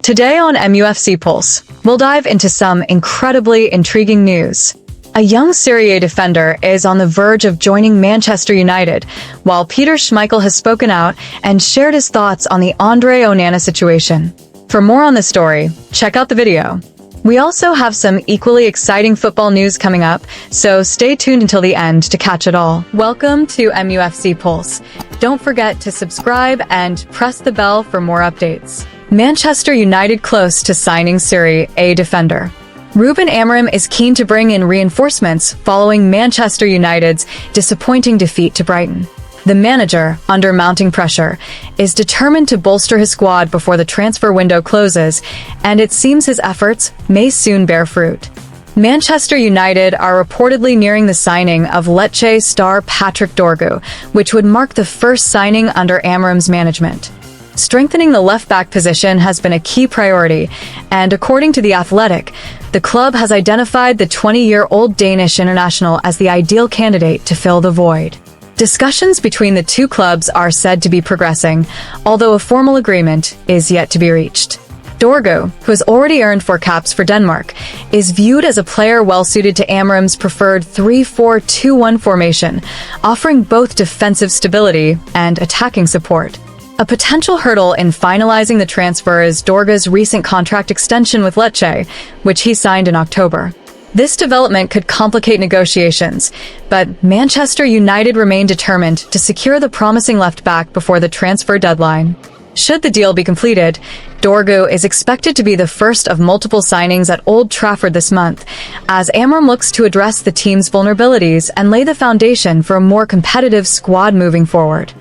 Today on MUFC Pulse, we'll dive into some incredibly intriguing news. A young Serie A defender is on the verge of joining Manchester United, while Peter Schmeichel has spoken out and shared his thoughts on the Andre Onana situation. For more on this story, check out the video. We also have some equally exciting football news coming up, so stay tuned until the end to catch it all. Welcome to MUFC Pulse. Don't forget to subscribe and press the bell for more updates. Manchester United close to signing Serie A defender. Ruben Amorim is keen to bring in reinforcements following Manchester United's disappointing defeat to Brighton. The manager, under mounting pressure, is determined to bolster his squad before the transfer window closes, and it seems his efforts may soon bear fruit. Manchester United are reportedly nearing the signing of Lecce star Patrick Dorgu, which would mark the first signing under Amorim's management. Strengthening the left-back position has been a key priority, and according to The Athletic, the club has identified the 20-year-old Danish international as the ideal candidate to fill the void. Discussions between the two clubs are said to be progressing, although a formal agreement is yet to be reached. Dorgu, who has already earned 4 caps for Denmark, is viewed as a player well-suited to Amorim's preferred 3-4-2-1 formation, offering both defensive stability and attacking support. A potential hurdle in finalizing the transfer is Dorgu's recent contract extension with Lecce, which he signed in October. This development could complicate negotiations, but Manchester United remain determined to secure the promising left-back before the transfer deadline. Should the deal be completed, Dorgu is expected to be the first of multiple signings at Old Trafford this month, as Amorim looks to address the team's vulnerabilities and lay the foundation for a more competitive squad moving forward.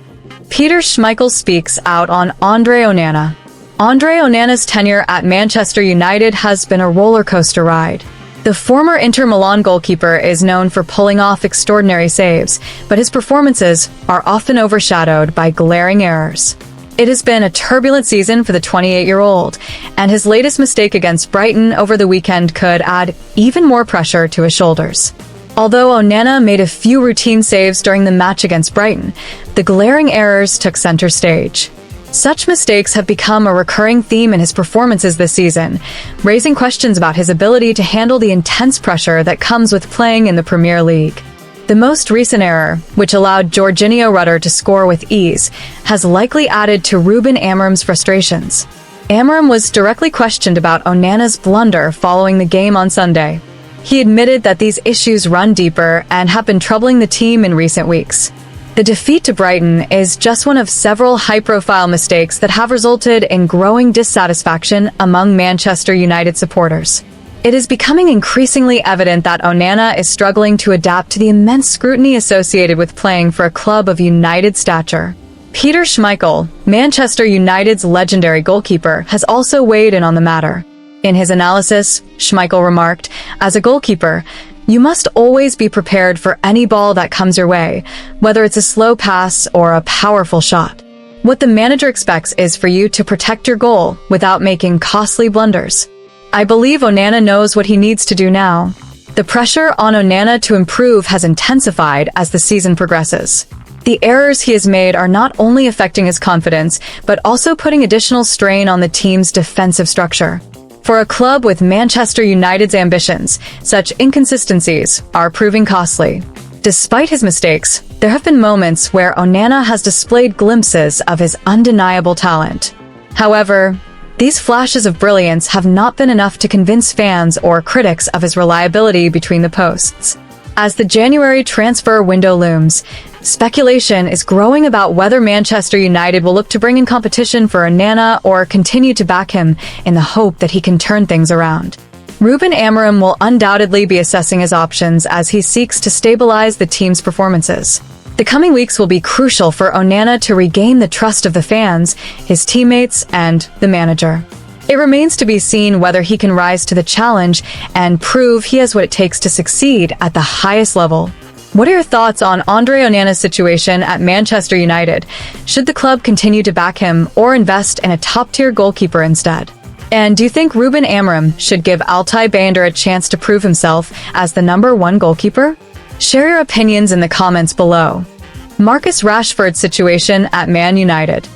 Peter Schmeichel speaks out on Andre Onana. Andre Onana's tenure at Manchester United has been a roller coaster ride. The former Inter Milan goalkeeper is known for pulling off extraordinary saves, but his performances are often overshadowed by glaring errors. It has been a turbulent season for the 28-year-old, and his latest mistake against Brighton over the weekend could add even more pressure to his shoulders. Although Onana made a few routine saves during the match against Brighton, the glaring errors took center stage. Such mistakes have become a recurring theme in his performances this season, raising questions about his ability to handle the intense pressure that comes with playing in the Premier League. The most recent error, which allowed Georginio Rutter to score with ease, has likely added to Ruben Amorim's frustrations. Amorim was directly questioned about Onana's blunder following the game on Sunday. He admitted that these issues run deeper and have been troubling the team in recent weeks. The defeat to Brighton is just one of several high-profile mistakes that have resulted in growing dissatisfaction among Manchester United supporters. It is becoming increasingly evident that Onana is struggling to adapt to the immense scrutiny associated with playing for a club of United stature. Peter Schmeichel, Manchester United's legendary goalkeeper, has also weighed in on the matter. In his analysis, Schmeichel remarked, "As a goalkeeper, you must always be prepared for any ball that comes your way, whether it's a slow pass or a powerful shot. What the manager expects is for you to protect your goal without making costly blunders." I believe Onana knows what he needs to do now. The pressure on Onana to improve has intensified as the season progresses. The errors he has made are not only affecting his confidence, but also putting additional strain on the team's defensive structure. For a club with Manchester United's ambitions, such inconsistencies are proving costly. Despite his mistakes, there have been moments where Onana has displayed glimpses of his undeniable talent. However, these flashes of brilliance have not been enough to convince fans or critics of his reliability between the posts. As the January transfer window looms, speculation is growing about whether Manchester United will look to bring in competition for Onana or continue to back him in the hope that he can turn things around. Ruben Amorim will undoubtedly be assessing his options as he seeks to stabilize the team's performances. The coming weeks will be crucial for Onana to regain the trust of the fans, his teammates, and the manager. It remains to be seen whether he can rise to the challenge and prove he has what it takes to succeed at the highest level. What are your thoughts on Andre Onana's situation at Manchester United? Should the club continue to back him or invest in a top-tier goalkeeper instead? And do you think Ruben Amorim should give Altay Bayındır a chance to prove himself as the #1 goalkeeper? Share your opinions in the comments below. Marcus Rashford's situation at Man United.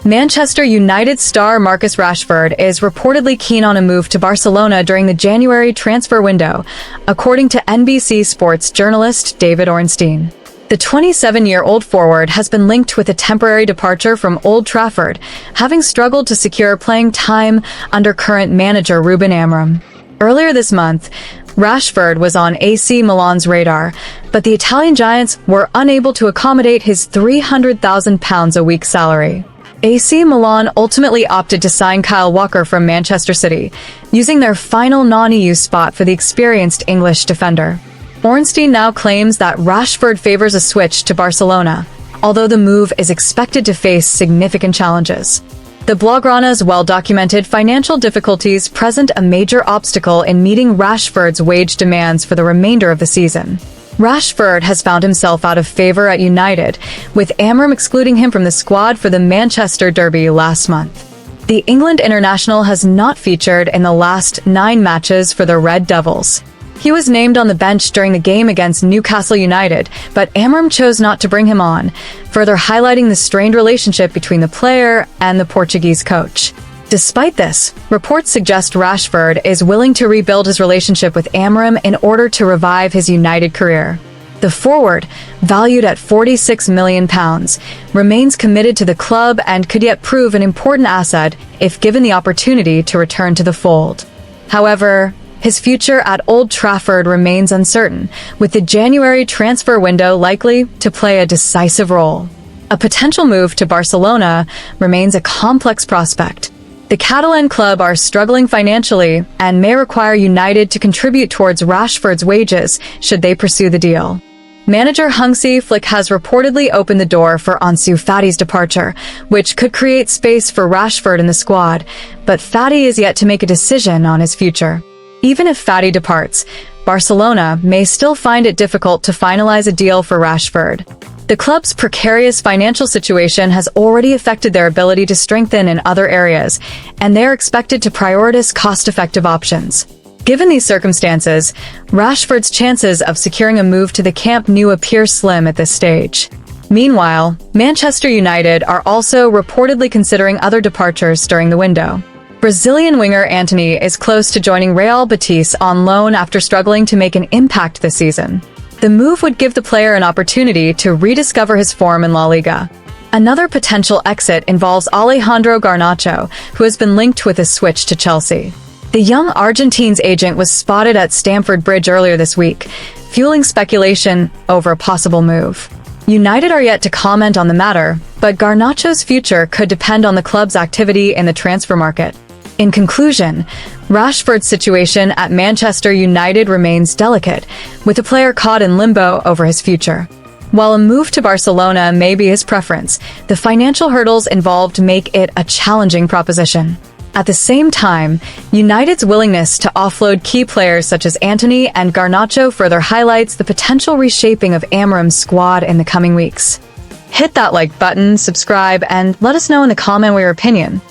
Manchester United star Marcus Rashford is reportedly keen on a move to Barcelona during the January transfer window, according to NBC Sports journalist David Ornstein. The 27-year-old forward has been linked with a temporary departure from Old Trafford, having struggled to secure playing time under current manager Ruben Amorim. Earlier this month, Rashford was on AC Milan's radar, but the Italian giants were unable to accommodate his £300,000 a week salary. AC Milan ultimately opted to sign Kyle Walker from Manchester City, using their final non-EU spot for the experienced English defender. Ornstein now claims that Rashford favors a switch to Barcelona, although the move is expected to face significant challenges. The Blaugrana's well-documented financial difficulties present a major obstacle in meeting Rashford's wage demands for the remainder of the season. Rashford has found himself out of favor at United, with Amorim excluding him from the squad for the Manchester derby last month. The England international has not featured in the last 9 matches for the Red Devils. He was named on the bench during the game against Newcastle United, but Amorim chose not to bring him on, further highlighting the strained relationship between the player and the Portuguese coach. Despite this, reports suggest Rashford is willing to rebuild his relationship with Amorim in order to revive his United career. The forward, valued at £46 million, remains committed to the club and could yet prove an important asset if given the opportunity to return to the fold. However, his future at Old Trafford remains uncertain, with the January transfer window likely to play a decisive role. A potential move to Barcelona remains a complex prospect. The Catalan club are struggling financially and may require United to contribute towards Rashford's wages should they pursue the deal. Manager Hansi Flick has reportedly opened the door for Ansu Fati's departure, which could create space for Rashford in the squad, but Fati is yet to make a decision on his future. Even if Fati departs, Barcelona may still find it difficult to finalize a deal for Rashford. The club's precarious financial situation has already affected their ability to strengthen in other areas, and they are expected to prioritize cost-effective options. Given these circumstances, Rashford's chances of securing a move to the Camp Nou appear slim at this stage. Meanwhile, Manchester United are also reportedly considering other departures during the window. Brazilian winger Antony is close to joining Real Betis on loan after struggling to make an impact this season. The move would give the player an opportunity to rediscover his form in La Liga. Another potential exit involves Alejandro Garnacho, who has been linked with a switch to Chelsea. The young Argentine's agent was spotted at Stamford Bridge earlier this week, fueling speculation over a possible move. United are yet to comment on the matter, but Garnacho's future could depend on the club's activity in the transfer market. In conclusion, Rashford's situation at Manchester United remains delicate, with the player caught in limbo over his future. While a move to Barcelona may be his preference, the financial hurdles involved make it a challenging proposition. At the same time, United's willingness to offload key players such as Antony and Garnacho further highlights the potential reshaping of Amorim's squad in the coming weeks. Hit that like button, subscribe, and let us know in the comment your opinion.